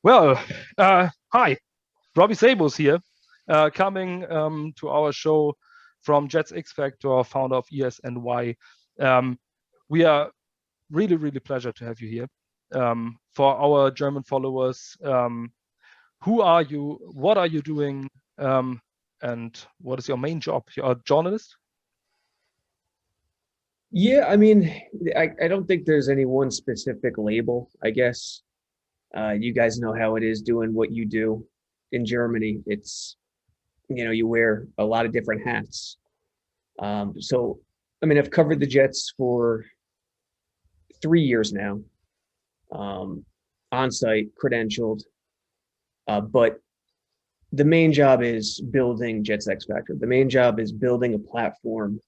Well, hi, Robby Sabo's here, coming to our show from Jets X-Factor, founder of ESNY. We are really pleasure to have you here. For our German followers, who are you? What are you doing? And what is your main job? You're a journalist? Yeah, I mean, I don't think there's any one specific label, I guess. You guys know how it is doing what you do in Germany. You wear a lot of different hats. So, I mean, I've covered the Jets for 3 years now, on site, credentialed. But the main job is building Jets X-Factor. The main job is building a platform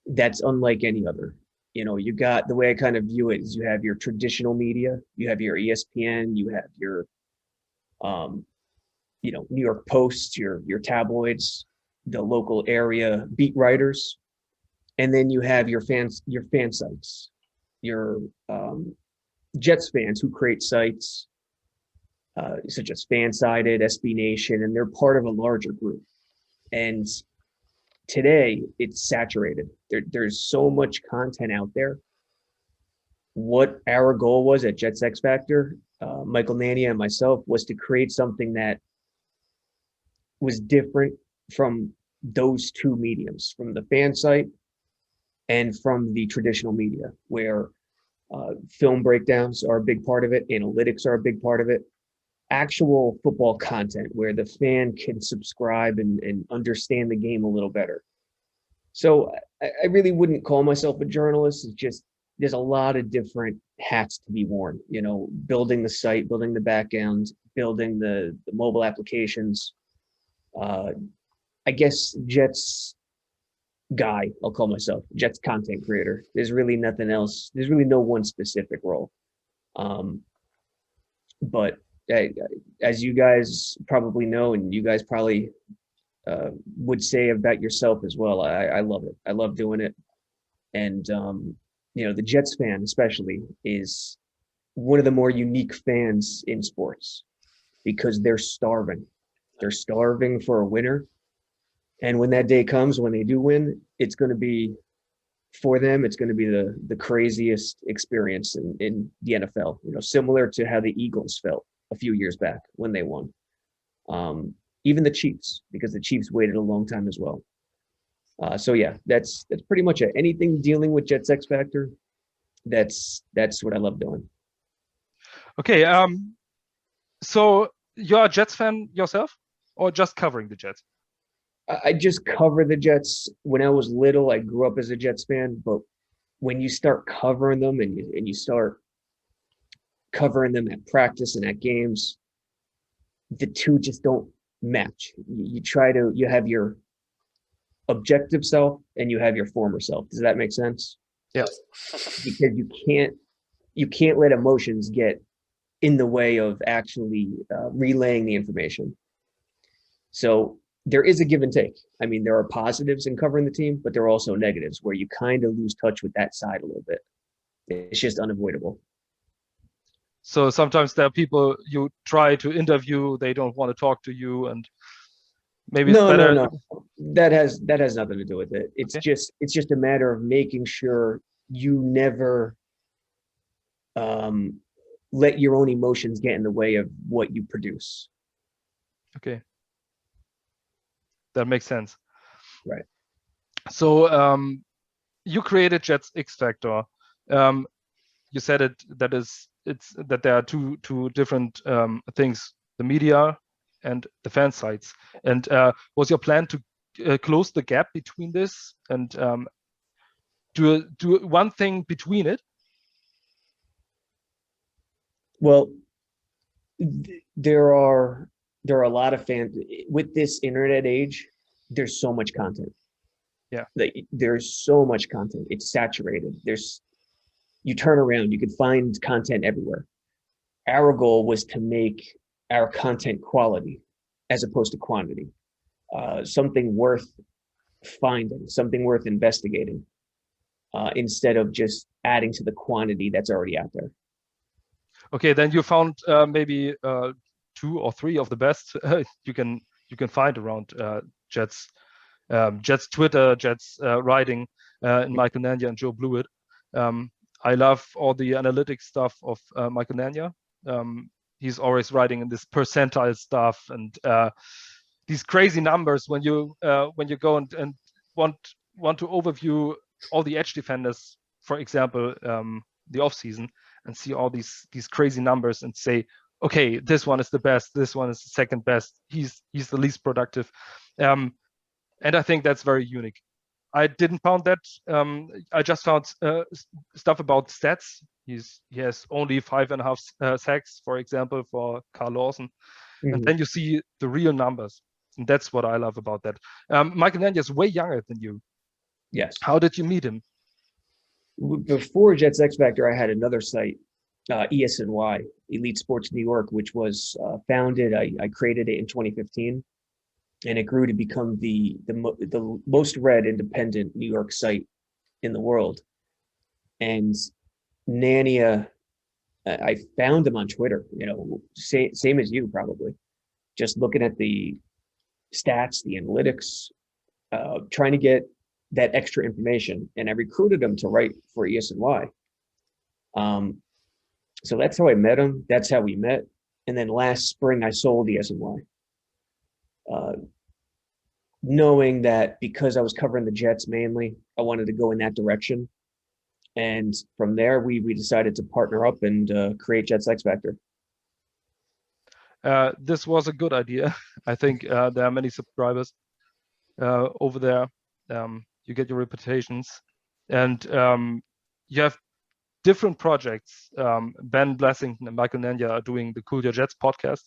that's unlike any other. You got, the way I kind of view it is, you have your traditional media, you have your ESPN, you have your New York Post, your tabloids, the local area beat writers, and then you have your fan sites, your Jets fans who create sites such as Fansided, SB Nation, and they're part of a larger group. And today it's saturated. There's so much content out there. What our goal was at Jets X Factor, Michael Nania and myself, was to create something that was different from those two mediums, from the fan site and from the traditional media, where film breakdowns are a big part of it, analytics are a big part of it, actual football content where the fan can subscribe and understand the game a little better. So I really wouldn't call myself a journalist. It's just, there's a lot of different hats to be worn, building the site, building the back end, building the mobile applications. I guess Jets guy, I'll call myself Jets content creator. There's really nothing else. There's really no one specific role. But as you guys probably know, and you guys probably would say about yourself as well, I love it. I love doing it. And, the Jets fan especially is one of the more unique fans in sports, because they're starving. They're starving for a winner. And when that day comes, when they do win, it's going to be, for them, it's going to be the craziest experience in the NFL, similar to how the Eagles felt a few years back when they won. Even the Chiefs, because the Chiefs waited a long time as well. So yeah, that's pretty much it. Anything dealing with Jets X Factor, that's what I love doing. Okay. So you're a Jets fan yourself, or just covering the Jets? I just cover the Jets. When I was little, I grew up as a Jets fan, but when you start covering them and you start covering them at practice and at games, the two just don't match. You have your objective self and you have your former self. Does that make sense? Yes. Because you can't let emotions get in the way of actually relaying the information. So there is a give and take. I mean, there are positives in covering the team, but there are also negatives where you kind of lose touch with that side a little bit. It's just unavoidable. So sometimes there are people you try to interview, they don't want to talk to you, and maybe it's better. No. That has nothing to do with it. It's Okay. it's just a matter of making sure you never let your own emotions get in the way of what you produce. Okay. That makes sense. Right. So you created Jets X-Factor. You said that there are two different things: the media and the fan sites. And was your plan to close the gap between this and do one thing between it? Well, there are a lot of fans with this internet age. There's so much content. Yeah. There's so much content. It's saturated. You turn around, you can find content everywhere. Our goal was to make our content quality as opposed to quantity, something worth finding, something worth investigating, instead of just adding to the quantity that's already out there. Okay, then you found maybe 2 or 3 of the best you can find around Jets Twitter, Jets writing, and Michael Nania and Joe Blewett. I love all the analytics stuff of Michael Nania. He's always writing in this percentile stuff and these crazy numbers when you go and want to overview all the edge defenders, for example, the offseason, and see all these crazy numbers and say, okay, this one is the best, this one is the second best, he's the least productive. And I think that's very unique. I didn't found that. I just found stuff about stats. He has only 5.5 sacks, for example, for Carl Lawson. Mhm. And then you see the real numbers. And that's what I love about that. Michael Nania is way younger than you. Yes. How did you meet him? Before Jets X-Factor, I had another site, ESNY, Elite Sports New York, which was founded. I created it in 2015, and it grew to become the most read independent New York site in the world. And Nania, I found him on Twitter. Same as you probably, just looking at the stats, the analytics, trying to get that extra information, and I recruited him to write for ESNY. So that's how I met him. That's how we met. And then last spring, I sold ESNY, knowing that because I was covering the Jets mainly, I wanted to go in that direction. And from there, we decided to partner up and create Jets X-Factor. This was a good idea. I think there are many subscribers over there. You get your reputations, and you have different projects. Ben Blessington and Michael Nania are doing the Cool Your Jets podcast.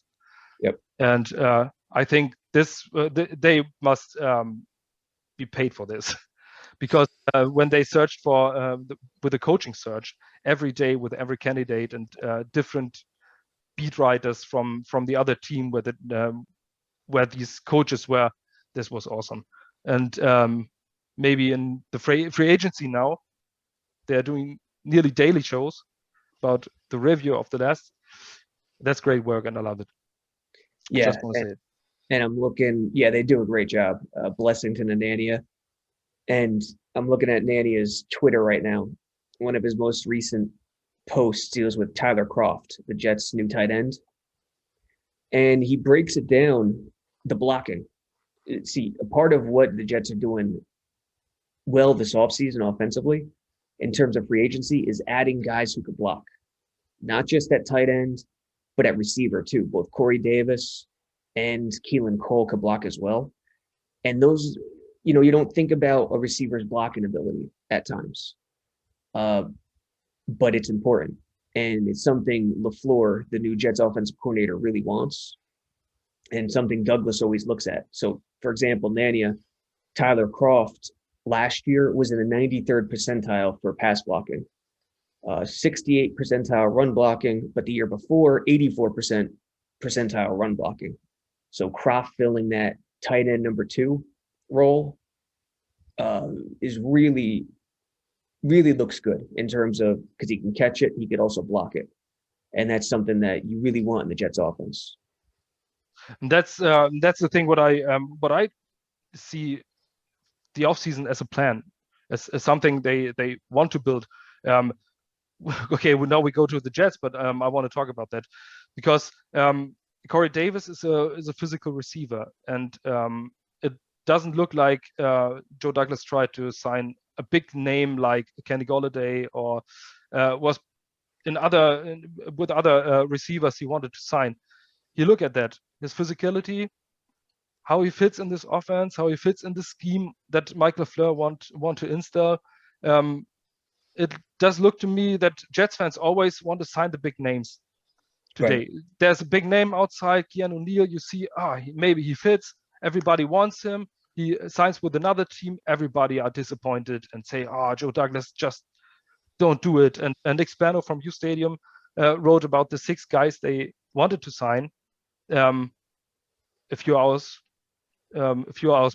Yep. And I think this they must be paid for this, because when they searched for with a coaching search every day with every candidate and different beat writers from the other team where these coaches were, this was awesome. And maybe in the free agency now, they're doing nearly daily shows about the review of the last. That's great work, and I love it. Yeah, Just want to say it. and I'm looking. Yeah, they do a great job, Blessington and Nania. And I'm looking at Nania's Twitter right now. One of his most recent posts deals with Tyler Kroft, the Jets' new tight end, and he breaks it down, the blocking. See, a part of what the Jets are doing well this offseason offensively in terms of free agency is adding guys who could block, not just at tight end, but at receiver too. Both Corey Davis and Keelan Cole could block as well. And those, you don't think about a receiver's blocking ability at times, but it's important. And it's something LaFleur, the new Jets offensive coordinator, really wants, and something Douglas always looks at. So, for example, Nania, Tyler Kroft last year was in the 93rd percentile for pass blocking, 68th percentile run blocking, but the year before, 84% percentile run blocking. So Kroft filling that tight end number 2 role is really looks good in terms of, because he can catch it, he could also block it. And that's something that you really want in the Jets offense. And that's the thing. What I see the offseason as a plan, as something they want to build. Okay, now we go to the Jets, but I want to talk about that because Corey Davis is a physical receiver, and it doesn't look like Joe Douglas tried to sign a big name like Kenny Golladay or was with other receivers he wanted to sign. You look at that, his physicality, how he fits in this offense, how he fits in the scheme that Mike LaFleur want to install. It does look to me that Jets fans always want to sign the big names today. Right. There's a big name outside, Keanu O'Neal. You see, maybe he fits. Everybody wants him. He signs with another team. Everybody are disappointed and say, Joe Douglas, just don't do it. And Nick Spano from U Stadium wrote about the 6 guys they wanted to sign. A few hours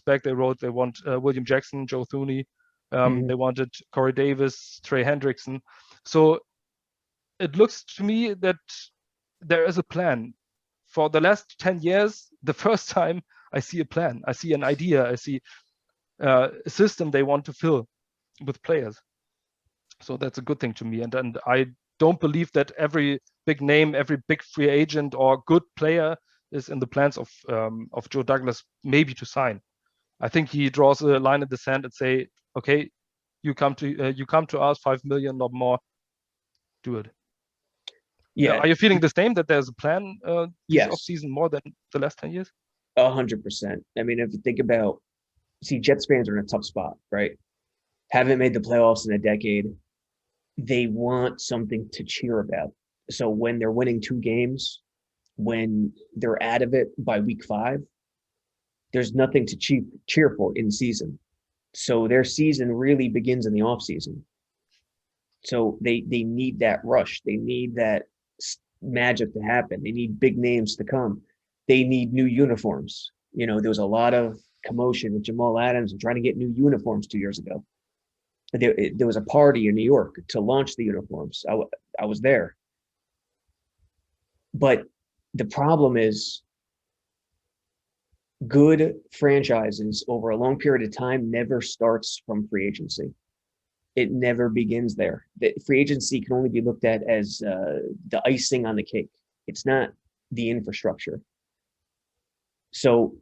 back, they wrote they want William Jackson, Joe Thuney. They wanted Corey Davis, Trey Hendrickson. So it looks to me that there is a plan. For the last 10 years, the first time I see a plan, I see an idea, I see a system they want to fill with players. So that's a good thing to me. And I don't believe that every big name, every big free agent or good player is in the plans of Joe Douglas maybe to sign. I think he draws a line in the sand and say, okay, you come to us, 5 million, not more, do it. Yeah. Are you feeling the same, that there's a plan this Yes. offseason more than the last 10 years? 100%. I mean, if you think about, see, Jets fans are in a tough spot, right? Haven't made the playoffs in a decade. They want something to cheer about. So when they're winning 2 games, when they're out of it by week 5, there's nothing to cheer for in season. So their season really begins in the off season. So they need that rush. They need that magic to happen. They need big names to come. They need new uniforms. You know, there was a lot of commotion with Jamal Adams and trying to get new uniforms 2 years ago. There was a party in New York to launch the uniforms. I was there. But the problem is, good franchises over a long period of time never starts from free agency. It never begins there. The free agency can only be looked at as the icing on the cake. It's not the infrastructure. So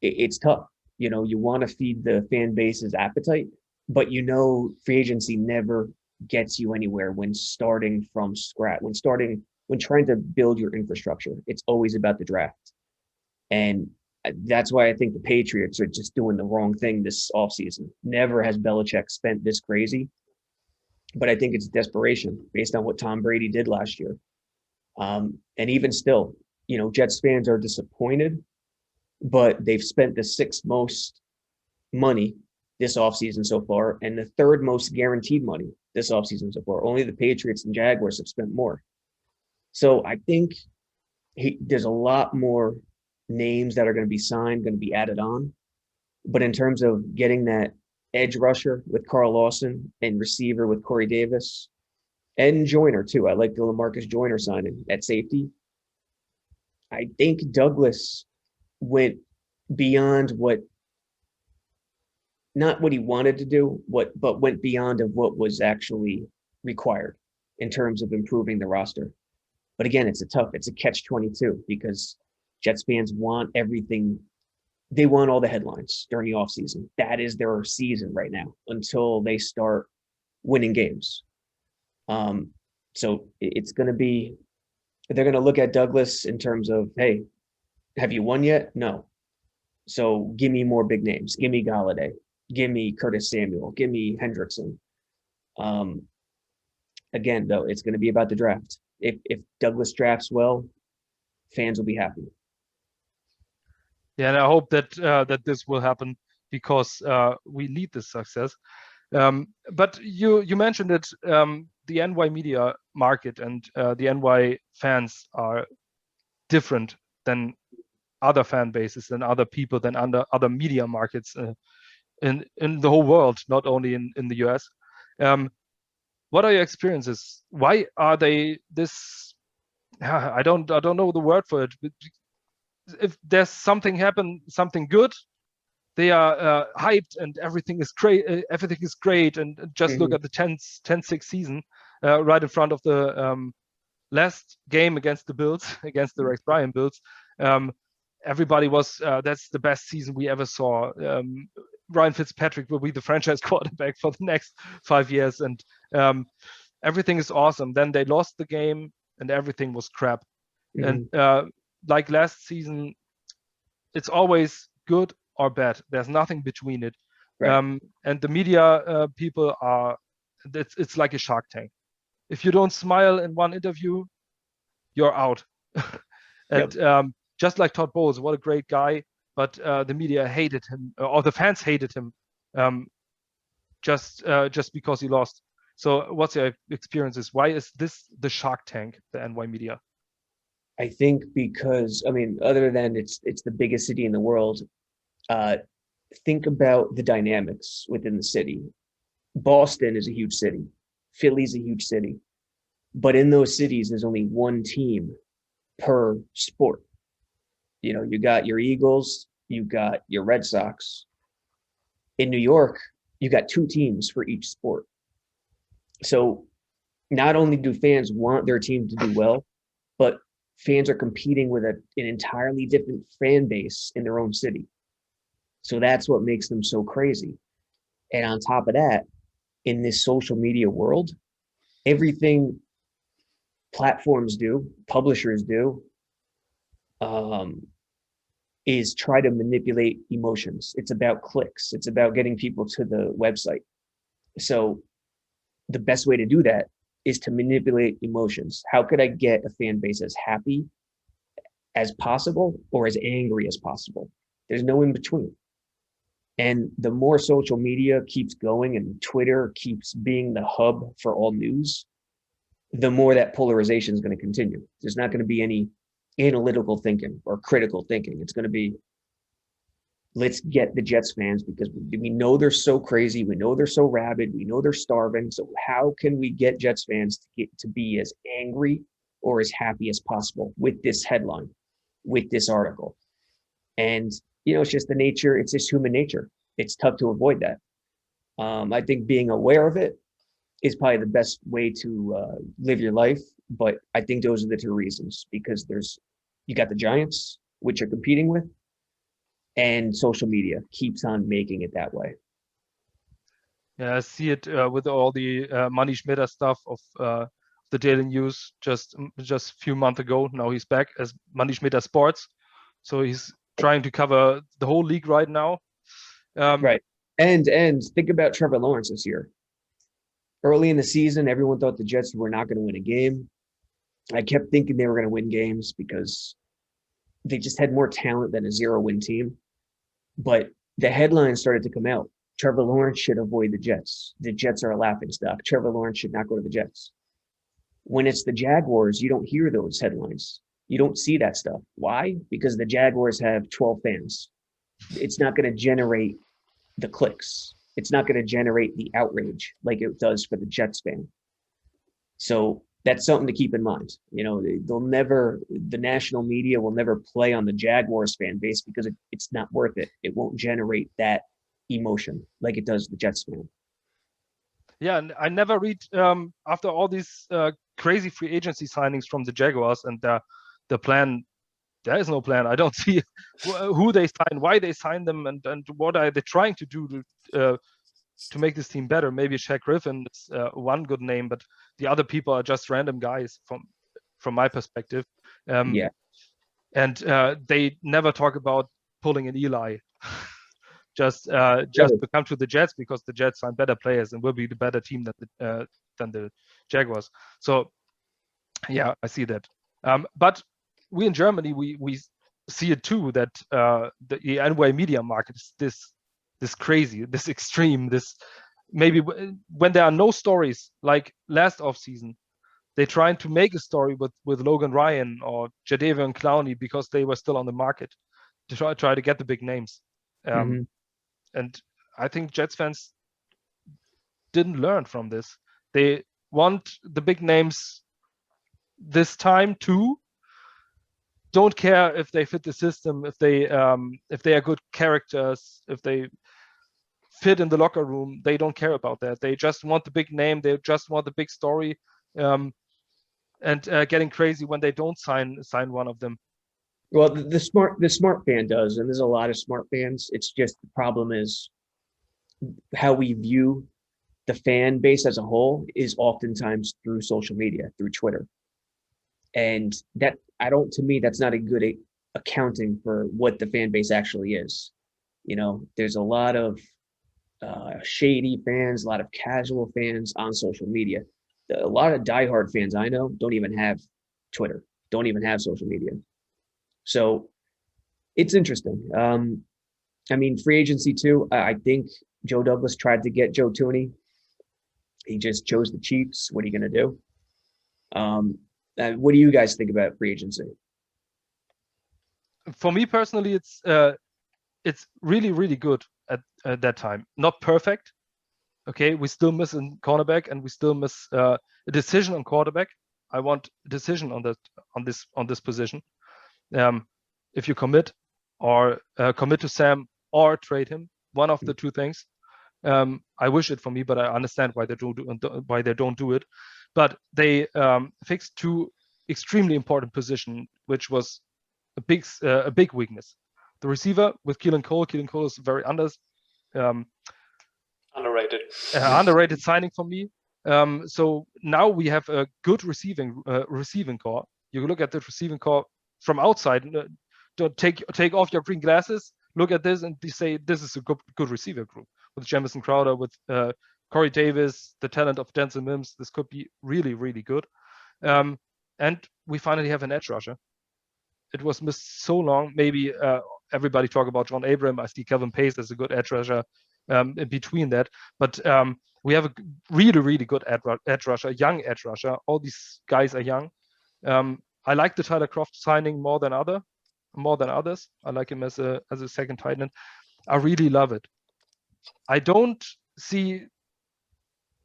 it's tough. You know, you want to feed the fan base's appetite, but you know, free agency never gets you anywhere when starting from scratch, when trying to build your infrastructure. It's always about the draft. And that's why I think the Patriots are just doing the wrong thing this offseason. Never has Belichick spent this crazy, but I think it's desperation based on what Tom Brady did last year. And even still, you know, Jets fans are disappointed, but they've spent the 6th most money this offseason so far, and the 3rd most guaranteed money this offseason so far. Only the Patriots and Jaguars have spent more. So I think there's a lot more names that are going to be signed, going to be added on. But in terms of getting that edge rusher with Carl Lawson and receiver with Corey Davis and Joyner too. I like the LaMarcus Joyner signing at safety. I think Douglas went beyond not what he wanted to do, but went beyond of what was actually required in terms of improving the roster. But again, it's a catch-22 because Jets fans want everything. They want all the headlines during the offseason. That is their season right now until they start winning games. So it's going to be, they're going to look at Douglas in terms of, hey, have you won yet? No. So give me more big names. Give me Galladay. Give me Curtis Samuel. Give me Hendrickson. Again, though, it's going to be about the draft. If Douglas drafts well, fans will be happy. Yeah, and I hope that this will happen because we need this success. But you mentioned it, the NY media market and the NY fans are different than other fan bases, than other people, than other media markets in the whole world, not only in the US. What are your experiences? Why are they this? I don't know the word for it. But if there's something good, they are hyped and everything is great. Everything is great, and just look at the 10-6 season right in front of the last game against the Bills, against the Rex Bryan Bills. Everybody was that's the best season we ever saw. Ryan Fitzpatrick will be the franchise quarterback for the next 5 years, and everything is awesome. Then they lost the game, and everything was crap. And like last season, it's always good or bad. There's nothing between it. Right. And the media people are, it's like a Shark Tank. If you don't smile in one interview, you're out. And just like Todd Bowles, what a great guy, but the media hated him, or the fans hated him, just because he lost. So what's your experiences? Why is this the Shark Tank, the NY media? I think because, I mean, other than it's the biggest city in the world, think about the dynamics within the city. Boston is a huge city. Philly's a huge city. But in those cities, there's only one team per sport. You got your Eagles, you got your Red Sox. In New York, you got two teams for each sport. So not only do fans want their team to do well, but fans are competing with an entirely different fan base in their own city. So that's what makes them so crazy. And on top of that, in this social media world, everything platforms do, publishers do, is try to manipulate emotions. It's about clicks. It's about getting people to the website. So the best way to do that is to manipulate emotions. How could I get a fan base as happy as possible or as angry as possible? There's no in between. And the more social media keeps going and Twitter keeps being the hub for all news, the more that polarization is going to continue. There's not going to be any analytical thinking or critical thinking. It's going to be, let's get the Jets fans because we know they're so crazy. We know they're so rabid. We know they're starving. So how can we get Jets fans to be as angry or as happy as possible with this headline, with this article? And, it's just the nature. It's just human nature. It's tough to avoid that. I think being aware of it is probably the best way to live your life. But I think those are the two reasons, because you got the giants, which you're competing with, and social media keeps on making it that way. Yeah, I see it with all the Manny Schmieder stuff of the Daily News just a few months ago. Now he's back as Manny Schmieder Sports, so he's trying to cover the whole league right now. Right, and think about Trevor Lawrence this year. Early in the season, everyone thought the Jets were not going to win a game. I kept thinking they were going to win games because they just had more talent than a 0-win team. But the headlines started to come out. Trevor Lawrence should avoid the Jets. The Jets are a laughingstock. Trevor Lawrence should not go to the Jets. When it's the Jaguars, you don't hear those headlines. You don't see that stuff. Why? Because the Jaguars have 12 fans. It's not going to generate the clicks. It's not going to generate the outrage like it does for the Jets fan. So that's something to keep in mind. The national media will never play on the Jaguars fan base because it's not worth it. It won't generate that emotion like it does the Jets fan. Yeah, and I never read after all these crazy free agency signings from the Jaguars and the plan. There is no plan. I don't see who they sign, why they sign them, and what are they trying to do to make this team better. Maybe Shaq Griffin is one good name, but the other people are just random guys from my perspective. Yeah. And they never talk about pulling an Eli. just to come to the Jets because the Jets find better players and will be the better team than the Jaguars. So yeah, I see that. But we in Germany we see it too, that the NY media market is this crazy, this extreme, this maybe when there are no stories like last offseason, they trying to make a story with Logan Ryan or Jadeveon Clowney because they were still on the market to try to get the big names. And I think Jets fans didn't learn from this. They want the big names this time too. Don't care if they fit the system, if they are good characters, if they fit in the locker room. They don't care about that. They just want the big name. They just want the big story, and getting crazy when they don't sign one of them. Well, the smart fan does, and there's a lot of smart fans. It's just the problem is how we view the fan base as a whole is oftentimes through social media, through Twitter. And to me, that's not a good accounting for what the fan base actually is. There's a lot of shady fans, a lot of casual fans on social media. A lot of diehard fans I know don't even have Twitter, don't even have social media. So it's interesting. Free agency too. I think Joe Douglas tried to get Joe Tooney. He just chose the Chiefs. What are you going to do? What do you guys think about free agency? For me personally, it's really, really good at that time. Not perfect. Okay, we still miss a cornerback and we still miss a decision on quarterback. I want a decision on this position. If you commit to Sam or trade him, one of the two things. I wish it for me, but I understand why they don't do it. But they fixed two extremely important positions, which was a big weakness. The receiver with Keelan Cole. Keelan Cole is very underrated signing for me. So now we have a good receiving core. You look at the receiving core from outside. Don't take off your green glasses. Look at this and you say this is a good receiver group with Jamison Crowder, with Corey Davis, the talent of Denzel Mims. This could be really, really good. And we finally have an edge rusher. It was missed so long. Maybe everybody talk about John Abram. I see Kelvin Pace as a good edge rusher in between that. But we have a really, really good edge rusher, young edge rusher. All these guys are young. I like the Tyler Croft signing more than others. I like him as a second tight end. I really love it. I don't see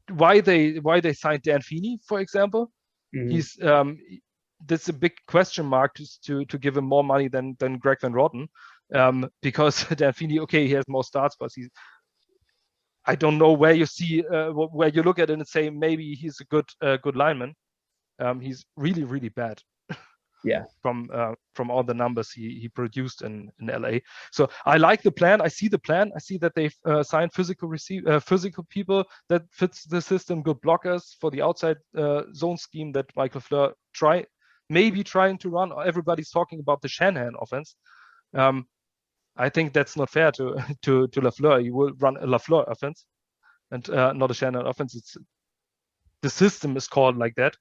why they signed Dan Feeney, for example. He's that's a big question mark to give him more money than Greg Van Roten, because Dan Feeney, okay, he has more starts, but I don't know where you see where you look at it and say maybe he's a good lineman. He's really, really bad. Yeah. From all the numbers he produced in LA. So I like the plan. I see the plan. I see that they've signed physical people that fits the system, good blockers for the outside zone scheme that Michael Fleur trying to run. Everybody's talking about the Shanahan offense. I think that's not fair to LaFleur. He will run a LaFleur offense and not a Shanahan offense. The system is called like that.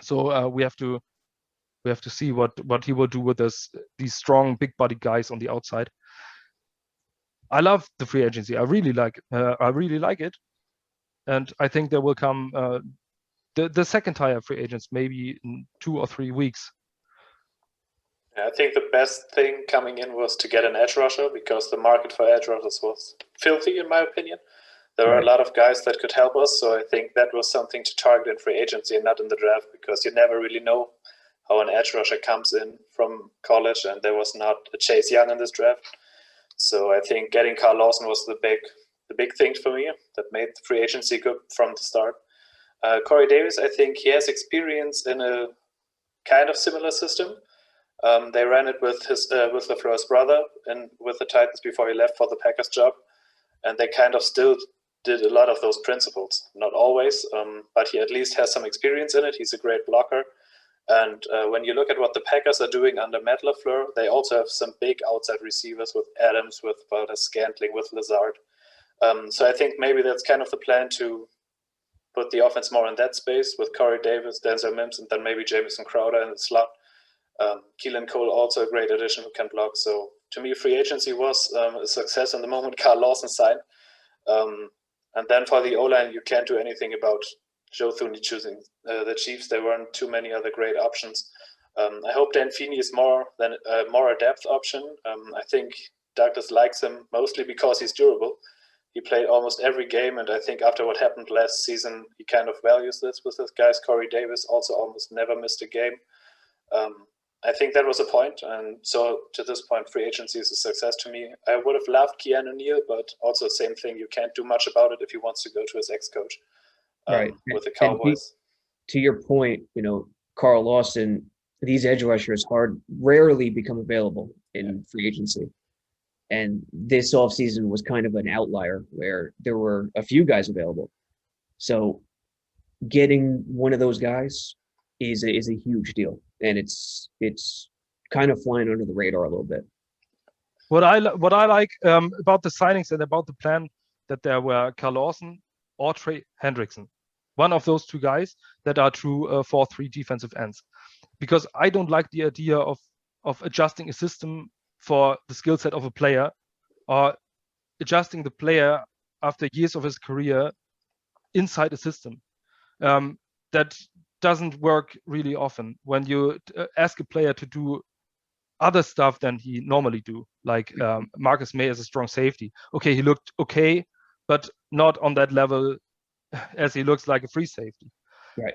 So we have to see what he will do with these strong, big-bodied guys on the outside. I love the free agency. I really like it, and I think there will come the second tier free agents maybe in 2 or 3 weeks. I think the best thing coming in was to get an edge rusher, because the market for edge rushers was filthy, in my opinion. There were a lot of guys that could help us, so I think that was something to target in free agency and not in the draft, because you never really know how an edge rusher comes in from college, and there was not a Chase Young in this draft. So I think getting Carl Lawson was the big thing for me that made the free agency good from the start. Corey Davis, I think he has experience in a kind of similar system. They ran it with LaFleur's brother and with the Titans before he left for the Packers job, and they kind of still did a lot of those principles. Not always, but he at least has some experience in it. He's a great blocker. And when you look at what the Packers are doing under Matt LaFleur, they also have some big outside receivers with Adams, with Valdez-Scantling, with Lazard. So I think maybe that's kind of the plan, to put the offense more in that space with Corey Davis, Denzel Mims, and then maybe Jamison Crowder in the slot. Keelan Cole, also a great addition who can block. So to me, free agency was a success in the moment Carl Lawson signed. And then for the O-line, you can't do anything about Joe Thuney choosing the Chiefs. There weren't too many other great options. I hope Dan Feeney is more a depth option. I think Douglas likes him mostly because he's durable. He played almost every game, and I think after what happened last season, he kind of values this with his guys. Corey Davis also almost never missed a game. I think that was a point, and so to this point, free agency is a success to me. I would have loved Keanu Neal, but also same thing. You can't do much about it if he wants to go to his ex-coach. Right. With the Cowboys. To your point, Carl Lawson, these edge rushers rarely become available in free agency. And this offseason was kind of an outlier where there were a few guys available. So getting one of those guys is a huge deal. And it's kind of flying under the radar a little bit. What I like about the signings and about the plan, that there were Carl Lawson or Trey Hendrickson. One of those two guys that are true 4-3 defensive ends. Because I don't like the idea of adjusting a system for the skill set of a player, or adjusting the player after years of his career inside a system. That doesn't work really often when you ask a player to do other stuff than he normally do. Like Marcus May as a strong safety. Okay, he looked okay, but not on that level as he looks like a free safety. Right.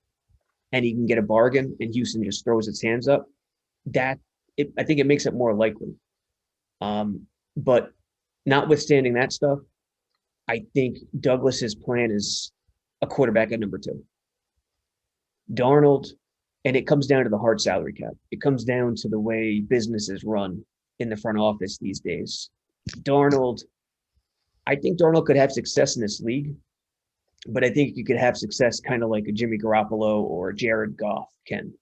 and he can get a bargain and Houston just throws its hands up, I think it makes it more likely. But notwithstanding that stuff, I think Douglas's plan is a quarterback at number 2. Darnold, and it comes down to the hard salary cap. It comes down to the way businesses run in the front office these days. I think Darnold could have success in this league, but I think you could have success kind of like a Jimmy Garoppolo or Jared Goff can.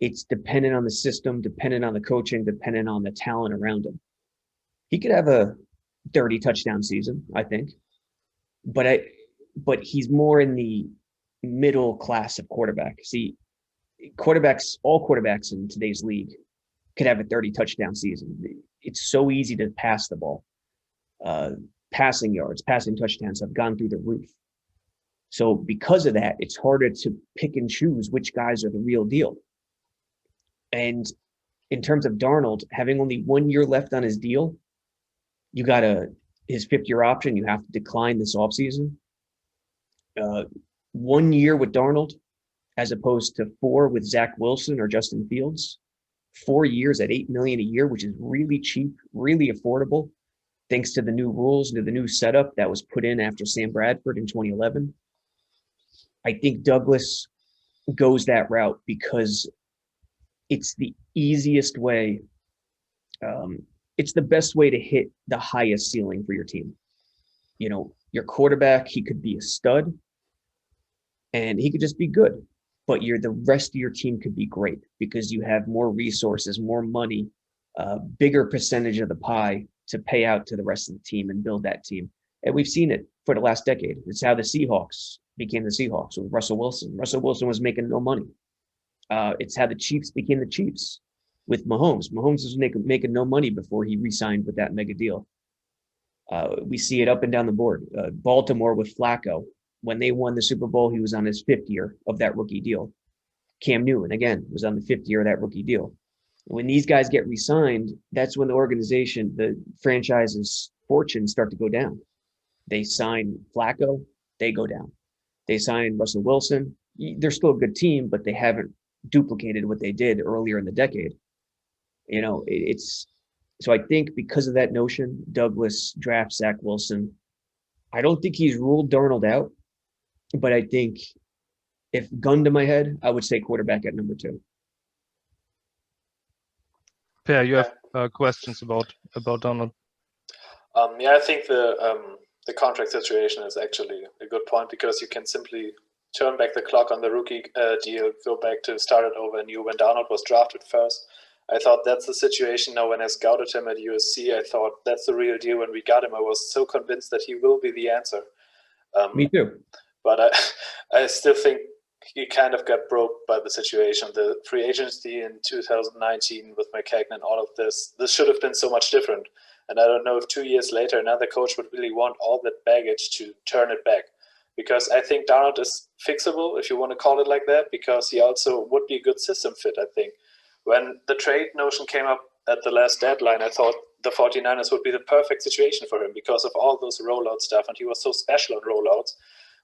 It's dependent on the system, dependent on the coaching, dependent on the talent around him. He could have a 30 touchdown season, I think, but he's more in the middle class of quarterback. See, all quarterbacks in today's league could have a 30 touchdown season. It's so easy to pass the ball. Passing yards, passing touchdowns have gone through the roof. So because of that, it's harder to pick and choose which guys are the real deal. And in terms of Darnold, having only 1 year left on his deal, you got his 5th-year option, you have to decline this offseason. 1 year with Darnold, as opposed to 4 with Zach Wilson or Justin Fields. 4 years at $8 million a year, which is really cheap, really affordable, thanks to the new rules, to the new setup that was put in after Sam Bradford in 2011. I think Douglas goes that route because it's the easiest way. It's the best way to hit the highest ceiling for your team. You know, your quarterback, he could be a stud and he could just be good, but the rest of your team could be great because you have more resources, more money, bigger percentage of the pie to pay out to the rest of the team and build that team. And we've seen it for the last decade. It's how the Seahawks became the Seahawks with Russell Wilson. Russell Wilson was making no money. It's how the Chiefs became the Chiefs with Mahomes. Mahomes was making no money before he re-signed with that mega deal. We see it up and down the board. Baltimore with Flacco. When they won the Super Bowl, he was on his 5th year of that rookie deal. Cam Newton, again, was on the 5th year of that rookie deal. When these guys get re-signed, that's when the organization, the franchise's fortunes start to go down. They sign Flacco, they go down. They sign Russell Wilson. They're still a good team, but they haven't duplicated what they did earlier in the decade. You know, so I think because of that notion, Douglas drafts Zach Wilson. I don't think he's ruled Darnold out, but I think if gun to my head, I would say quarterback at number 2. Per, you have questions about Donald? Yeah, I think the contract situation is actually a good point because you can simply turn back the clock on the rookie deal, go back to start it over anew when Darnold was drafted first. I thought that's the situation now when I scouted him at USC. I thought that's the real deal when we got him. I was so convinced that he will be the answer. Me too. But I still think he kind of got broke by the situation. The free agency in 2019 with McKagan and all of this should have been so much different. And I don't know if 2 years later, another coach would really want all that baggage to turn it back. Because I think Darnold is fixable, if you want to call it like that, because he also would be a good system fit, I think. When the trade notion came up at the last deadline, I thought the 49ers would be the perfect situation for him because of all those rollout stuff, and he was so special on rollouts.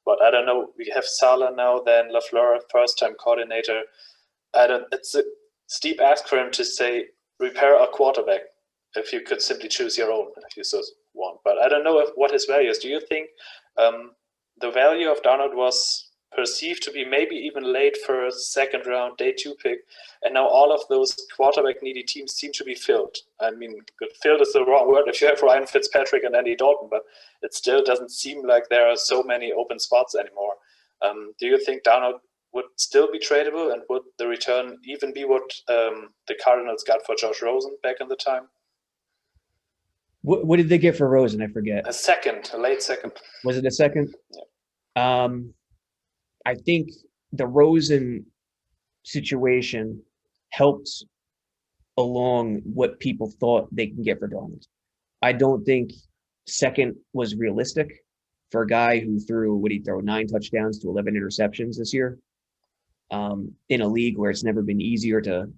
But I don't know, we have Saleh now, then LaFleur, first-time coordinator. It's a steep ask for him to say, repair a quarterback, if you could simply choose your own, if you so want. But I don't know what his value is. Do you think the value of Darnold was perceived to be maybe even late first, second round, day 2 pick, and now all of those quarterback needy teams seem to be filled? I mean, filled is the wrong word if you have Ryan Fitzpatrick and Andy Dalton, but it still doesn't seem like there are so many open spots anymore. Do you think Darnold would still be tradable, and would the return even be what the Cardinals got for Josh Rosen back in the time? What did they get for Rosen? I forget. A late second. Was it a second? Yeah. I think the Rosen situation helped along what people thought they can get for Darnold. I don't think second was realistic for a guy who threw, 9 touchdowns to 11 interceptions this year, in a league where it's never been easier to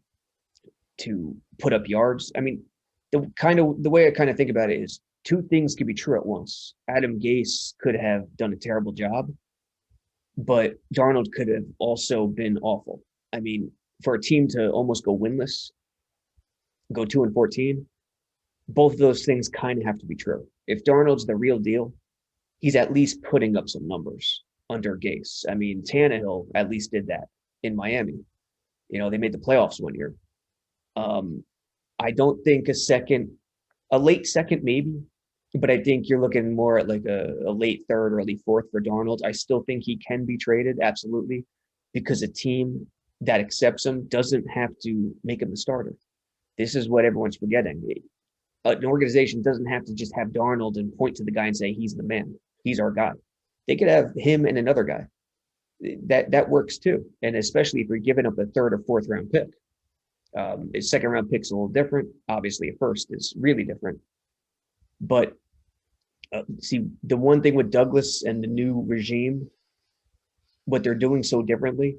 put up yards. I mean, the way I kind of think about it is 2 things could be true at once. Adam Gase could have done a terrible job, but Darnold could have also been awful. I mean, for a team to almost go winless, go 2-14, both of those things kind of have to be true. If Darnold's the real deal, he's at least putting up some numbers under Gase. I mean, Tannehill at least did that in Miami. You know, they made the playoffs one year. I don't think a late second maybe, but I think you're looking more at like a late third or early fourth for Darnold. I still think he can be traded, absolutely, because a team that accepts him doesn't have to make him the starter. This is what everyone's forgetting. An organization doesn't have to just have Darnold and point to the guy and say, he's the man. He's our guy. They could have him and another guy. That works too. And especially if you're giving up a third or fourth round pick. A second round pick's a little different. Obviously, a first is really different. But see, the one thing with Douglas and the new regime, what they're doing so differently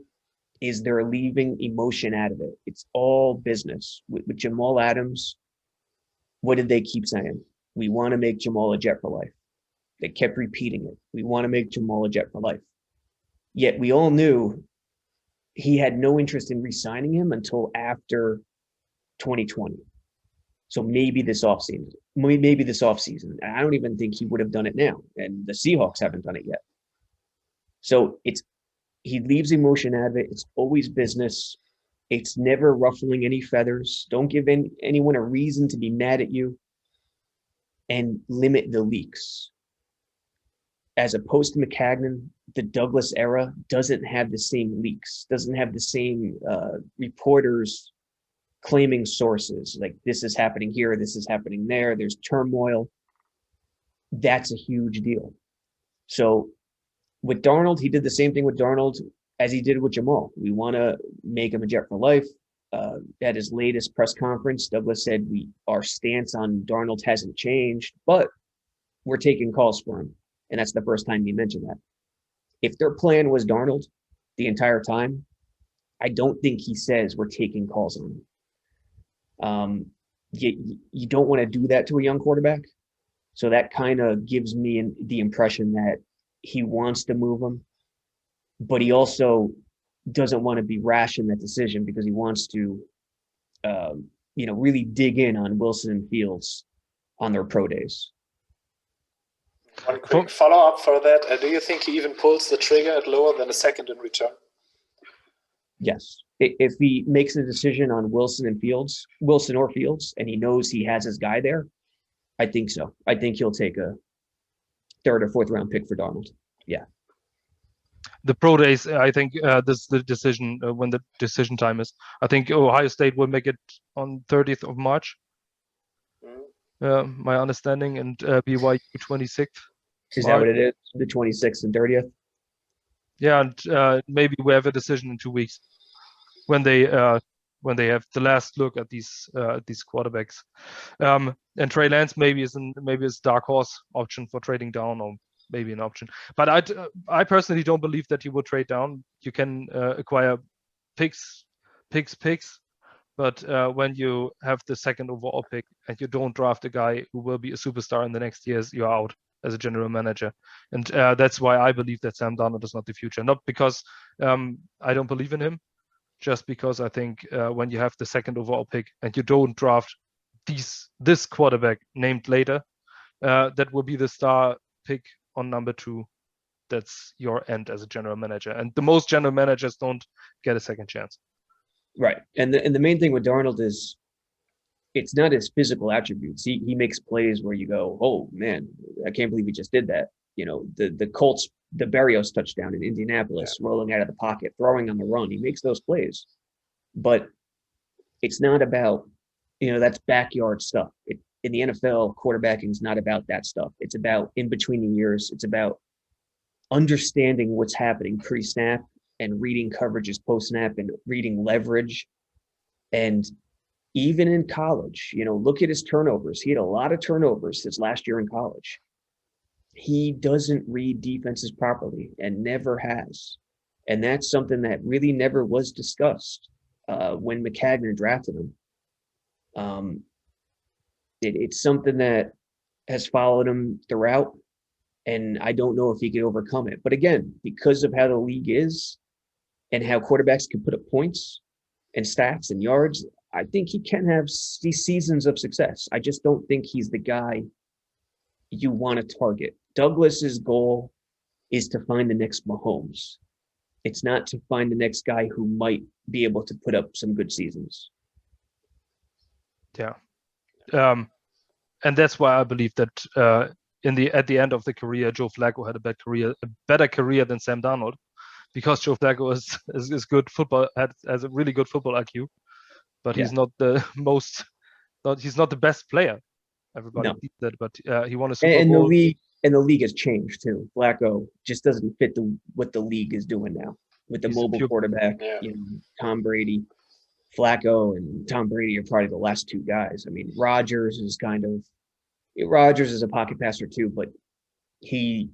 is they're leaving emotion out of it. It's all business. With Jamal Adams, what did they keep saying? We want to make Jamal a Jet for life. They kept repeating it. We want to make Jamal a Jet for life. Yet we all knew he had no interest in re-signing him until after 2020. So maybe this offseason. I don't even think he would have done it now. And the Seahawks haven't done it yet. So he leaves emotion out of it. It's always business. It's never ruffling any feathers. Don't give anyone a reason to be mad at you, and limit the leaks. As opposed to Maccagnan, the Douglas era doesn't have the same leaks, doesn't have the same reporters claiming sources, like this is happening here, this is happening there, there's turmoil. That's a huge deal. So with Darnold, he did the same thing with Darnold as he did with Jamal. We want to make him a Jet for life. At his latest press conference, Douglas said our stance on Darnold hasn't changed, but we're taking calls for him. And that's the first time he mentioned that. If their plan was Darnold the entire time, I don't think he says we're taking calls on him. You don't want to do that to a young quarterback. So that kind of gives me the impression that he wants to move him, but he also doesn't want to be rash in that decision because he wants to, really dig in on Wilson and Fields on their pro days. One quick follow-up for that. Do you think he even pulls the trigger at lower than a second in return? Yes. If he makes a decision on Wilson or Fields, and he knows he has his guy there, I think so. I think he'll take a third or fourth round pick for Darnold. Yeah. The pro days, I think this is the decision when the decision time is. I think Ohio State will make it on 30th of March. My understanding, and BYU 26th. Is that what it is? The 26th and 30th? Yeah, and maybe we have a decision in 2 weeks when they have the last look at these quarterbacks. And Trey Lance maybe is dark horse option for trading down, or maybe an option. But I personally don't believe that he will trade down. You can acquire picks. But when you have the second overall pick and you don't draft a guy who will be a superstar in the next years, you're out as a general manager. And that's why I believe that Sam Darnold is not the future. Not because I don't believe in him, just because I think when you have the second overall pick and you don't draft this quarterback named later, that will be the star pick on number 2. That's your end as a general manager. And the most general managers don't get a second chance. Right. And the main thing with Darnold is it's not his physical attributes. He makes plays where you go, oh man, I can't believe he just did that. You know, the Colts, the Berrios touchdown in Indianapolis, rolling out of the pocket, throwing on the run. He makes those plays. But it's not about, that's backyard stuff. In the NFL, quarterbacking is not about that stuff. It's about in between the years. It's about understanding what's happening pre-snap and reading coverages post-snap and reading leverage. And even in college, look at his turnovers. He had a lot of turnovers his last year in college. He doesn't read defenses properly and never has. And that's something that really never was discussed when Maccagnan drafted him. It's something that has followed him throughout. And I don't know if he could overcome it. But again, because of how the league is and how quarterbacks can put up points and stats and yards, I think he can have these seasons of success. I just don't think he's the guy you want to target. Douglas's goal is to find the next Mahomes. It's not to find the next guy who might be able to put up some good seasons. Yeah. And that's why I believe that at the end of the career, Joe Flacco had a better career than Sam Darnold, because Joe Flacco is good football, has a really good football IQ, but he's not the he's not the best player. Everybody sees that, but he won a Super Bowl. The league has changed too. Flacco just doesn't fit what the league is doing now with the mobile quarterback. Yeah. You know, Tom Brady, Flacco, and Tom Brady are probably the last two guys. I mean, Rodgers is a pocket passer too, but he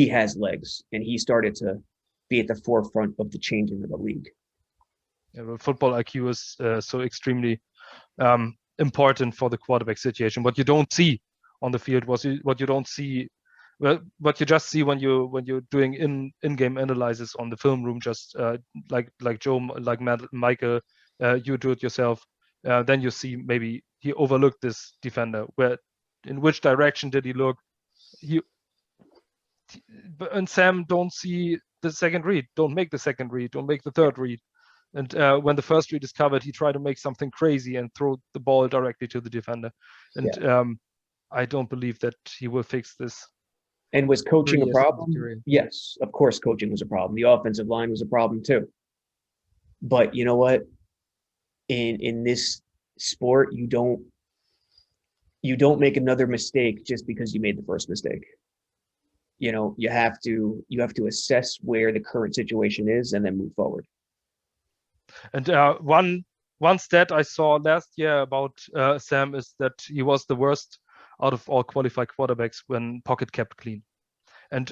has legs, and he started to be at the forefront of the changing of the league. Yeah, well, football IQ is so extremely important for the quarterback situation. What you don't see on the field, what you don't see, well, what you just see when you're doing in-game analysis on the film room, just like Joe, like Michael, you do it yourself. Then you see maybe he overlooked this defender. In which direction did he look? And Sam don't see the second read. Don't make the second read. Don't make the third read. And when the first read is covered, he tried to make something crazy and throw the ball directly to the defender. And I don't believe that he will fix this. And was coaching a problem? Yes, of course, coaching was a problem. The offensive line was a problem too. But you know what? In this sport, you don't make another mistake just because you made the first mistake. You know, you have to assess where the current situation is and then move forward. And one stat I saw last year about Sam is that he was the worst out of all qualified quarterbacks when pocket kept clean. And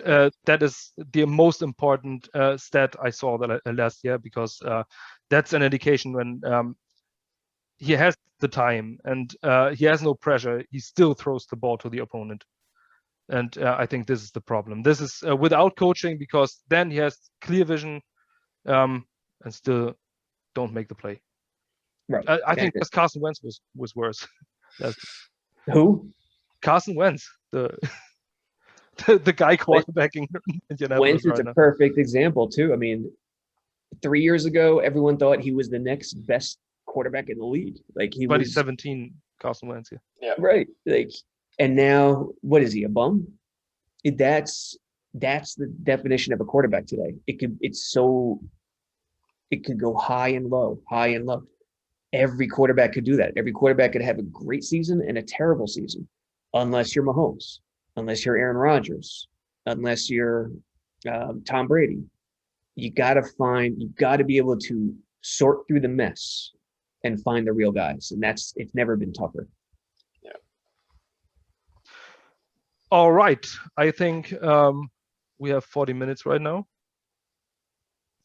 that is the most important stat I saw last year, because that's an indication when he has the time and he has no pressure, he still throws the ball to the opponent. And I think this is the problem. This is without coaching, because then he has clear vision and still don't make the play. Right. I think Carson Wentz was worse. Who? Carson Wentz, the guy quarterbacking Indianapolis. Wentz is a perfect example too. I mean, 3 years ago, everyone thought he was the next best quarterback in the league. Like he was 2017, Carson Wentz. Yeah. Right. Like, and now what is he, a bum? That's the definition of a quarterback today. It could go high and low. Every quarterback could do that. Every quarterback could have a great season and a terrible season, unless you're Mahomes, unless you're Aaron Rodgers, unless you're Tom Brady. You got to be able to sort through the mess and find the real guys. And it's never been tougher. Yeah. All right. I think we have 40 minutes right now.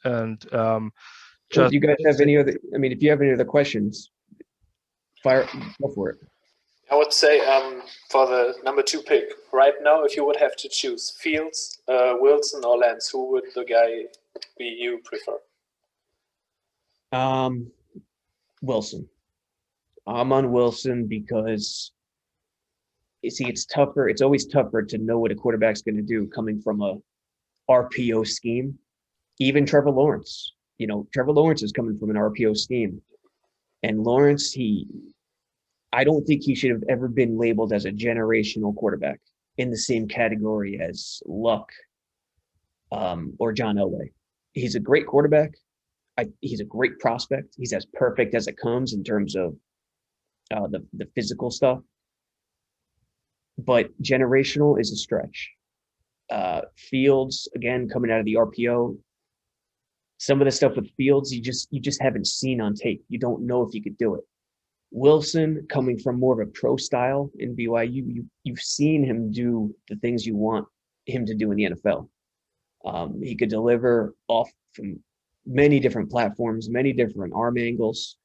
And if you guys have any other, if you have any other questions, go for it. I would say for the number 2 pick right now, if you would have to choose Fields, Wilson, or Lance, who would the guy be you prefer? Wilson. I'm on Wilson because you see, it's tougher. It's always tougher to know what a quarterback's going to do coming from a RPO scheme. Even Trevor Lawrence, Trevor Lawrence is coming from an RPO scheme, and Lawrence, I don't think he should have ever been labeled as a generational quarterback in the same category as Luck or John Elway. He's a great quarterback. He's a great prospect. He's as perfect as it comes in terms of the physical stuff. But generational is a stretch. Fields, again, coming out of the RPO. Some of the stuff with Fields, you just haven't seen on tape. You don't know if you could do it. Wilson, coming from more of a pro style in BYU, you've seen him do the things you want him to do in the NFL. He could deliver off from many different platforms, many different arm angles.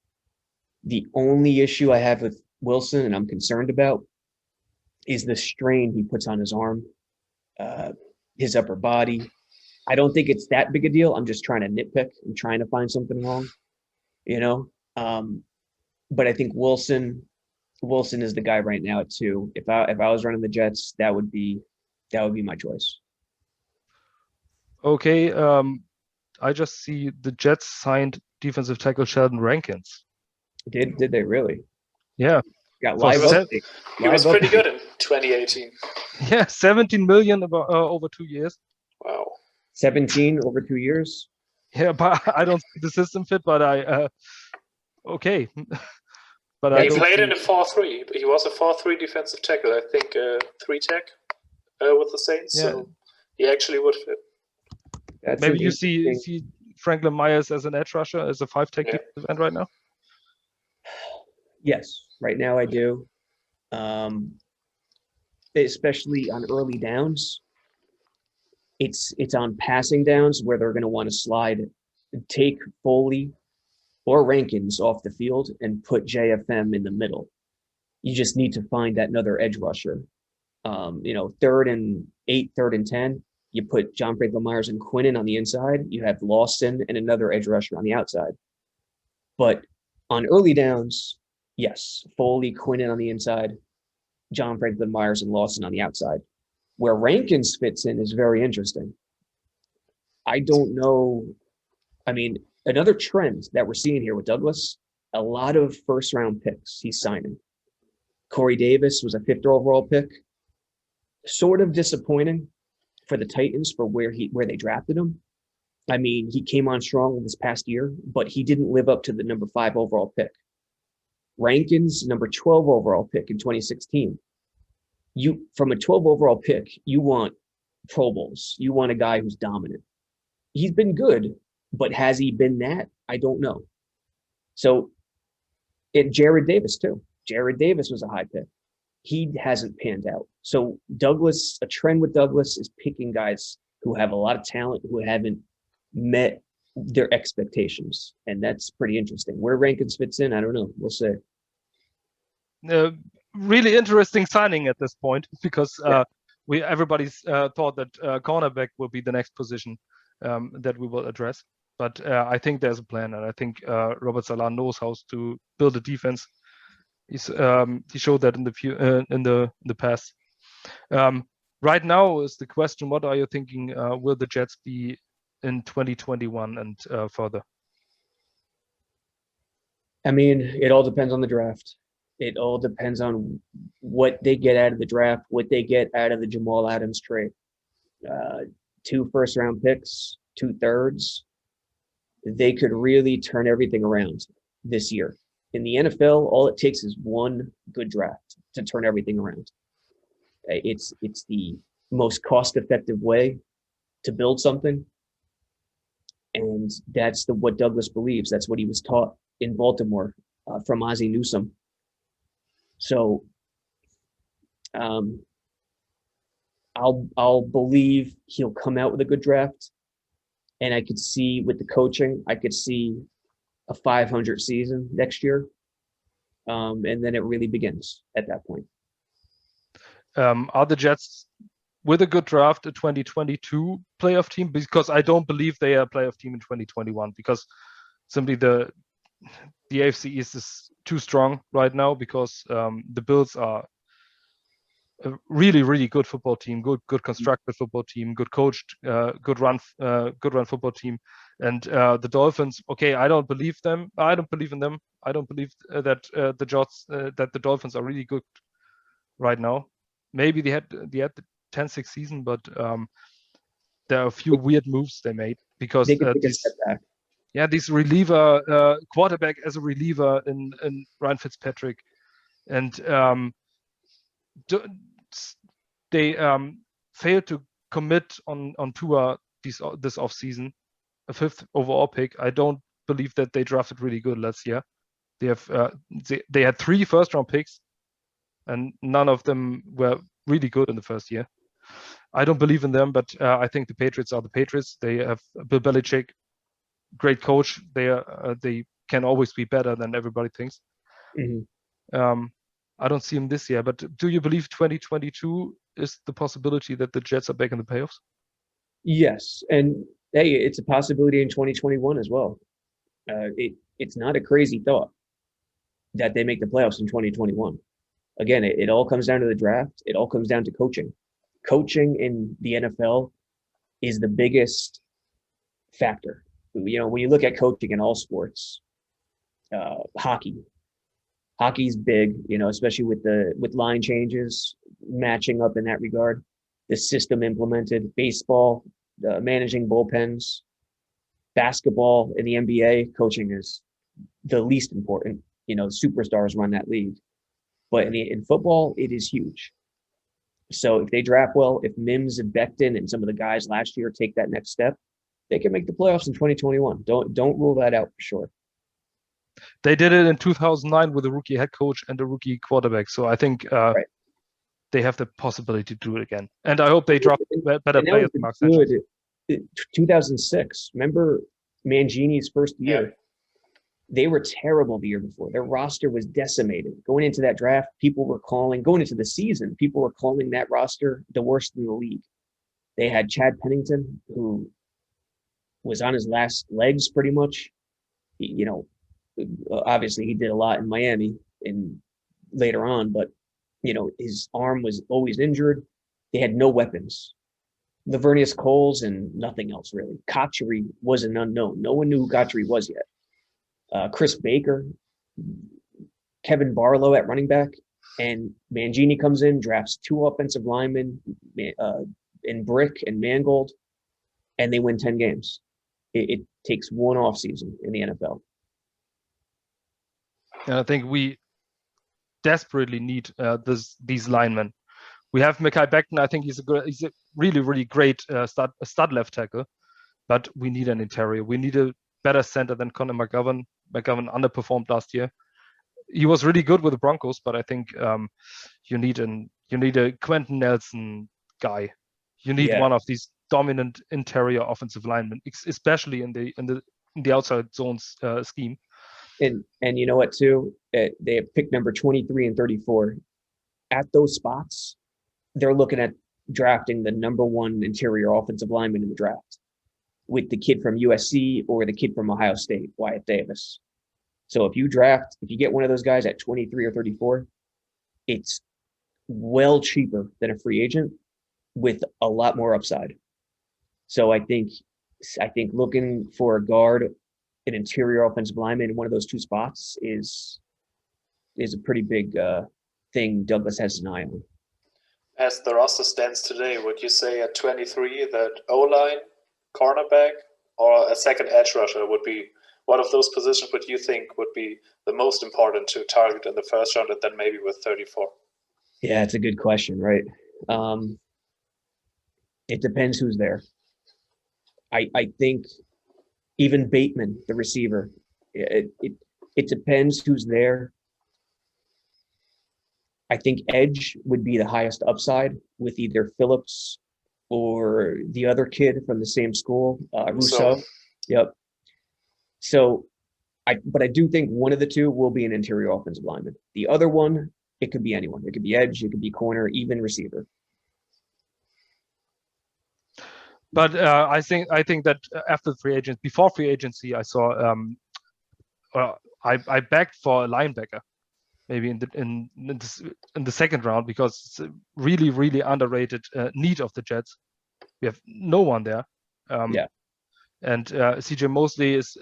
The only issue I have with Wilson, and I'm concerned about, is the strain he puts on his arm his upper body. I don't think it's that big a deal. I'm just trying to nitpick. I'm trying to find something wrong, you know. But I think Wilson is the guy right now too. If I was running the Jets, that would be my choice. Okay, I just see the Jets signed defensive tackle Sheldon Rankins. Did they really? Yeah. Got For live se- update. He was Live pretty update. good in 2018. Yeah, 17 million about over 2 years. Wow. 17 over 2 years. Yeah, but I don't see the system fit, but okay. But Yeah, I He don't played see, in a 4-3. He was a 4-3 defensive tackle. I think 3-tech with the Saints. Yeah. So he actually would fit. That's maybe an you see interesting- Franklin Myers as an edge rusher, as a 5-tech Yeah. defensive end right now. Yes, right now I do. Especially on early downs. It's on passing downs where they're going to want to slide, take Foley or Rankins off the field and put JFM in the middle. You just need to find that another edge rusher. 3rd and 8, 3rd and 10, you put John Franklin Myers and Quinnen on the inside. You have Lawson and another edge rusher on the outside. But on early downs, yes, Foley, Quinnen on the inside, John Franklin Myers and Lawson on the outside. Where Rankins fits in is very interesting. I don't know. I mean, another trend that we're seeing here with Douglas, a lot of first-round picks he's signing. Corey Davis was a 5th overall pick. Sort of disappointing for the Titans for where they drafted him. I mean, he came on strong this past year, but he didn't live up to the number 5 overall pick. Rankins, number 12 overall pick in 2016. From a 12 overall pick, you want Pro Bowls. You want a guy who's dominant. He's been good, but has he been that? I don't know. So, Jared Davis too. Jared Davis was a high pick. He hasn't panned out. So Douglas, a trend with Douglas is picking guys who have a lot of talent, who haven't met their expectations. And that's pretty interesting. Where Rankins fits in, I don't know. We'll see. Really interesting signing at this point, because everybody's thought that cornerback will be the next position that we will address. But I think there's a plan, and I think Robert Saleh knows how to build a defense. He showed that in the past. Right now is the question: what are you thinking? Will the Jets be in 2021 and further? I mean, it all depends on the draft. It all depends on what they get out of the draft, what they get out of the Jamal Adams trade. 2 first-round picks, 2 thirds. They could really turn everything around this year. In the NFL, all it takes is 1 good draft to turn everything around. It's the most cost-effective way to build something, and that's what Douglas believes. That's what he was taught in Baltimore from Ozzie Newsome. So, I'll believe he'll come out with a good draft, and I could see with the coaching, I could see a 500 season next year, and then it really begins at that point. Are the Jets, with a good draft, a 2022 playoff team? Because I don't believe they are a playoff team in 2021, because simply the AFC East is too strong right now, because the Bills are a really, really good football team, good constructed football team, good coached, good run football team, and the Dolphins. Okay, I don't believe them. I don't believe in them. I don't believe that the Dolphins are really good right now. Maybe they had the 10-6 season, but there are a few weird moves they made, because They could take a step back. yeah, this reliever quarterback as a reliever in Ryan Fitzpatrick, and they failed to commit on Tua this offseason, a 5th overall pick. I don't believe that they drafted really good last year. They have they had 3 first-round picks, and none of them were really good in the first year. I don't believe in them, but I think the Patriots are the Patriots. They have Bill Belichick, great coach. They can always be better than everybody thinks. Mm-hmm. I don't see him this year, but do you believe 2022 is the possibility that the Jets are back in the playoffs? Yes, and hey, it's a possibility in 2021 as well. It's not a crazy thought that they make the playoffs in 2021. Again, it all comes down to the draft. It all comes down to coaching. Coaching in the NFL is the biggest factor. You know, when you look at coaching in all sports, hockey's big, you know, especially with line changes, matching up in that regard. The system implemented, baseball, managing bullpens, basketball in the NBA, coaching is the least important. You know, superstars run that league. But in football, it is huge. So if they draft well, if Mims and Becton and some of the guys last year take that next step, they can make the playoffs in 2021. Don't rule that out for sure. They did it in 2009 with a rookie head coach and a rookie quarterback. So I think they have the possibility to do it again. And I hope they drop better players. 2006. Remember Mangini's first year? Yeah. They were terrible the year before. Their roster was decimated. Going into that draft, going into the season, people were calling that roster the worst in the league. They had Chad Pennington, who was on his last legs pretty much. You know, obviously he did a lot in Miami and later on, but, you know, his arm was always injured. They had no weapons. Lavernius Coles and nothing else really. Kotchery was an unknown. No one knew who Kotchery was yet. Chris Baker, Kevin Barlow at running back, and Mangini comes in, drafts 2 offensive linemen in Brick and Mangold, and they win 10 games. It takes one off season in the NFL. And I think we desperately need these linemen. We have Mekhi Becton. I think he's a really, really great stud left tackle, but we need an interior. We need a better center than Connor McGovern. McGovern underperformed last year. He was really good with the Broncos, but I think you need a Quentin Nelson guy. You need one of these dominant interior offensive linemen, especially in the outside zones scheme. And you know what too? They have picked number 23 and 34. At those spots, they're looking at drafting the number 1 interior offensive lineman in the draft, with the kid from USC or the kid from Ohio State, Wyatt Davis. So if you get one of those guys at 23 or 34, it's well cheaper than a free agent with a lot more upside. So I think looking for a guard, an interior offensive lineman in one of those 2 spots is a pretty big thing Douglas has an eye on. As the roster stands today, would you say at 23 that O-line, cornerback, or a second edge rusher would be one of those positions would you think would be the most important to target in the first round, and then maybe with 34? Yeah, it's a good question, right? It depends who's there. I think even Bateman, the receiver, it depends who's there. I think edge would be the highest upside with either Phillips or the other kid from the same school, Rousseau. Yep. So, but I do think one of the 2 will be an interior offensive lineman. The other one, it could be anyone. It could be edge, it could be corner, even receiver. But I think that after before free agency, I saw I begged for a linebacker, maybe in the second round, because it's a really, really underrated need of the Jets. We have no one there. And CJ Mosley is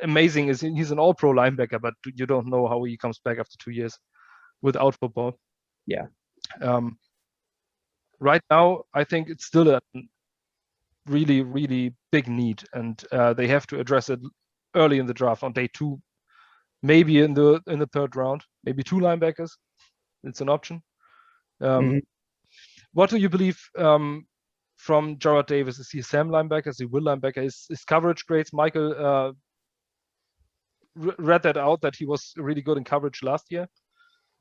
amazing. He's an all-pro linebacker, but you don't know how he comes back after 2 years without football. Yeah. Right now, I think it's still a really, really big need, and they have to address it early in the draft on day 2, maybe in the 3rd round, maybe 2 linebackers. It's an option. What do you believe from Jarrad Davis? Is he a Sam linebacker? Is he a will linebacker? Is coverage great? Michael read that out, that he was really good in coverage last year.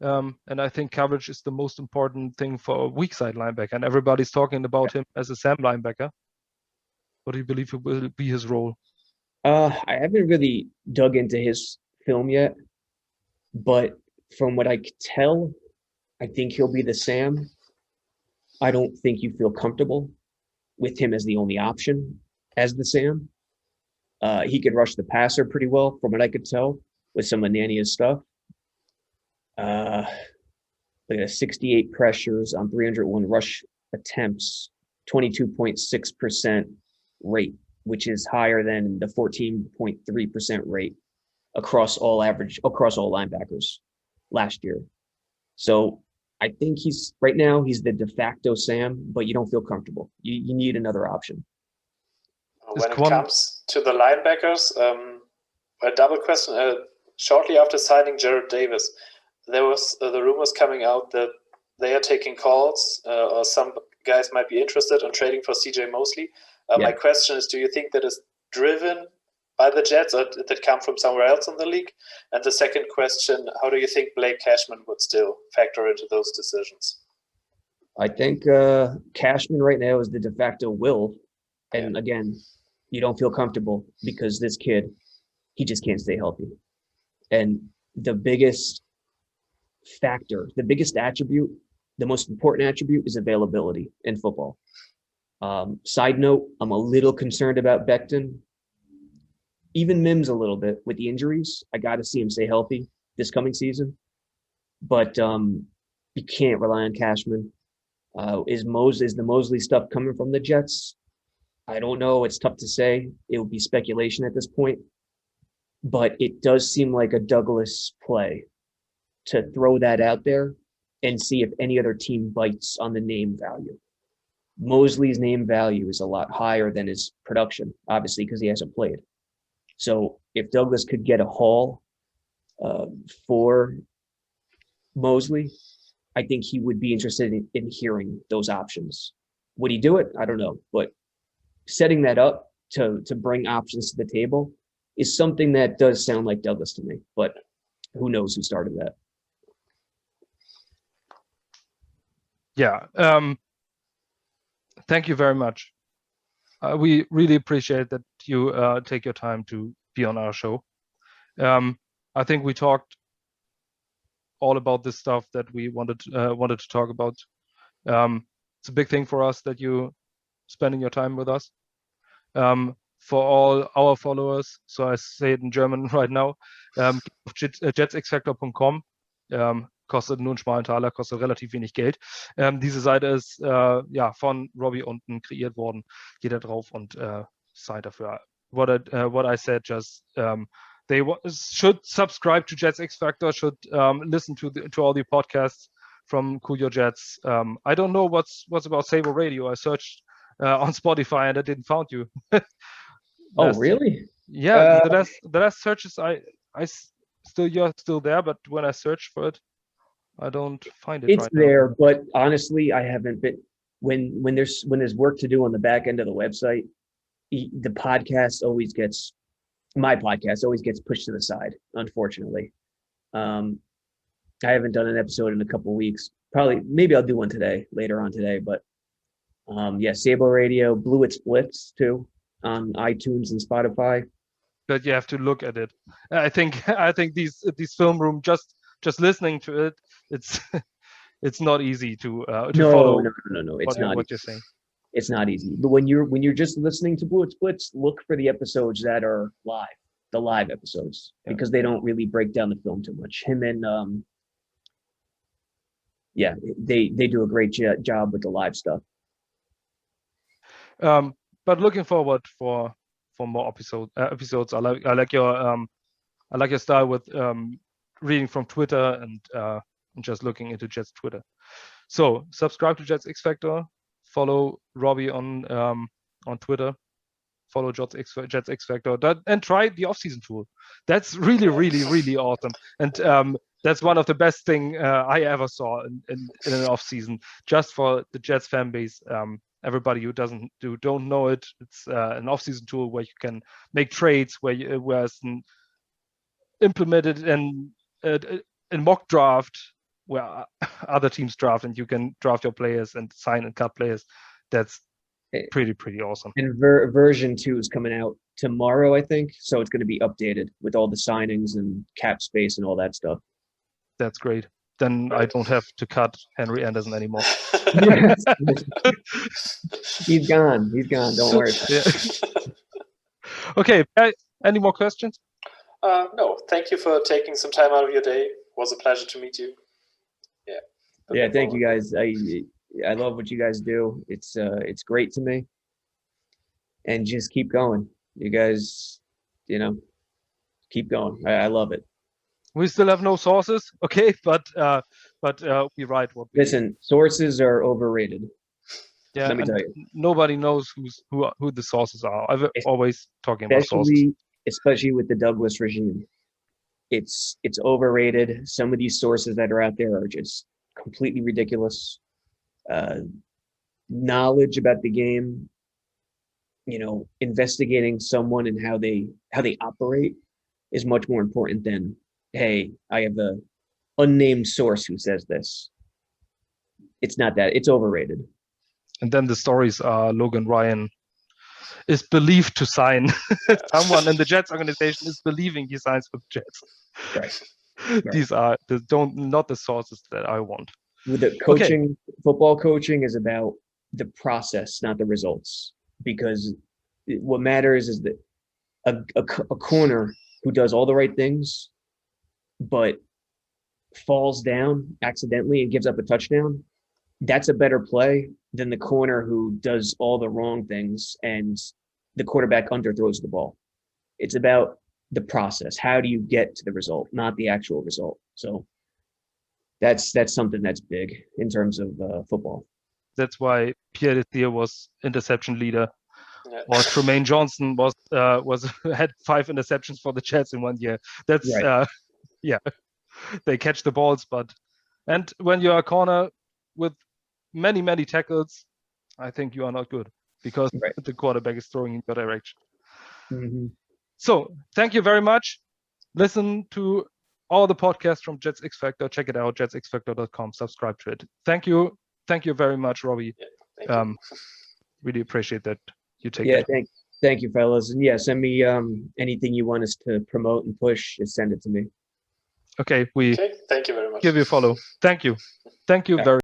And I think coverage is the most important thing for a weak side linebacker, and everybody's talking about him as a Sam linebacker. What do you believe will be his role? I haven't really dug into his film yet, but from what I could tell, I think he'll be the Sam. I don't think you feel comfortable with him as the only option as the Sam. He could rush the passer pretty well, from what I could tell, with some of Nania's stuff. Look at 68 pressures on 301 rush attempts, 22.6% rate, which is higher than the 14.3% rate across all linebackers last year. So I think right now he's the de facto Sam, but you don't feel comfortable. You need another option. When it comes to the linebackers, a double question. Shortly after signing Jared Davis, there was the rumors coming out that they are taking calls, or some guys might be interested in trading for CJ Mosley. My question is, do you think that is driven by the Jets, or did it come from somewhere else in the league? And the second question, how do you think Blake Cashman would still factor into those decisions? I think Cashman right now is the de facto will. And again, you don't feel comfortable because this kid, he just can't stay healthy. And the biggest factor, the biggest attribute, the most important attribute is availability in football. Side note, I'm a little concerned about Becton. Even Mims a little bit with the injuries. I got to see him stay healthy this coming season. But you can't rely on Cashman. Is the Mosley stuff coming from the Jets? I don't know. It's tough to say. It would be speculation at this point. But it does seem like a Douglas play to throw that out there and see if any other team bites on the name value. Mosley's name value is a lot higher than his production, obviously, because he hasn't played. So if Douglas could get a haul for Mosley, I think he would be interested in hearing those options. Would he do it? I don't know. But setting that up to bring options to the table is something that does sound like Douglas to me. But who knows who started that? Yeah. Thank you very much. We really appreciate that you take your time to be on our show. I think we talked all about this stuff that we wanted to talk about. It's a big thing for us that you spending your time with us. For all our followers, so I say it in German right now, jetsxfactor.com, kostet nur einen schmalen Taler, kostet relativ wenig Geld. Diese Seite ist von Robby unten kreiert worden. Geht da drauf und seid dafür. What I said, just they should subscribe to Jets X-Factor, should listen to all the podcasts from Cool Your Jets. I don't know what's about Sabo Radio. I searched on Spotify and I didn't find you. Oh, really? Yeah, the last searches you're still there, but when I search for it, I don't find it. It's there, but honestly, I haven't been. When there's work to do on the back end of the website, the podcast always gets pushed to the side. Unfortunately, I haven't done an episode in a couple of weeks. Maybe I'll do one later on today. But Sabo Radio, Blew It Splits too on iTunes and Spotify. But you have to look at it. I think these film room just listening to it, it's not easy to follow. No. It's not what you're saying. It's not easy. But when you're just listening to Blew It Splits, look for the episodes that are live, the live episodes, because they don't really break down the film too much. Him and they do a great job with the live stuff. But looking forward for more episodes. I like your style with reading from Twitter and just looking into Jets Twitter. So subscribe to Jets X-Factor, follow Robby on Twitter, follow Jets X-Factor, and try the off-season tool. That's really, really, really awesome. And that's one of the best thing I ever saw in an off-season, just for the Jets fan base. Everybody who don't know it, it's an off-season tool where you can make trades, where it's implemented in mock draft where other teams draft, and you can draft your players and sign and cut players. That's pretty awesome. And version 2 is coming out tomorrow, I think. So it's going to be updated with all the signings and cap space and all that stuff. That's great. then I don't have to cut Henry Anderson anymore. He's gone. He's gone. Don't worry. Yeah. Okay. Any more questions? No. Thank you for taking some time out of your day. It was a pleasure to meet you. Yeah. Yeah. Thank you guys. I love what you guys do. It's great to me. And just keep going. You guys, keep going. I love it. We still have no sources, okay, but we write what we Listen, sources are overrated. Yeah, Let me tell you. Nobody knows who the sources are. I'm always talking about sources. Especially with the Douglas regime. It's overrated. Some of these sources that are out there are just completely ridiculous. Knowledge about the game, investigating someone and how they operate is much more important than, hey, I have a unnamed source who says this. It's not that. It's overrated. And then the stories are Logan Ryan is believed to sign. Someone in the Jets organization is believing he signs with Jets. Right. These are not the sources that I want. With the coaching, football coaching is about the process, not the results. Because what matters is that a corner who does all the right things, but falls down accidentally and gives up a touchdown, that's a better play than the corner who does all the wrong things and the quarterback underthrows the ball. It's about the process. How do you get to the result, not the actual result? So that's something that's big in terms of football. That's why Pierre Desir was interception leader, or Tremaine Johnson had 5 interceptions for the Jets in 1 year. That's right. They catch the balls, and when you're a corner with many tackles, I think you are not good because the quarterback is throwing in your direction. Mm-hmm. So thank you very much. Listen to all the podcasts from Jets X-Factor. Check it out, jetsxfactor.com. Subscribe to it. Thank you very much, Robby. Yeah, thank you. Really appreciate that you take it. Thank you, fellas. And send me anything you want us to promote and push. Just send it to me. Okay, thank you very much. Give you a follow. Thank you very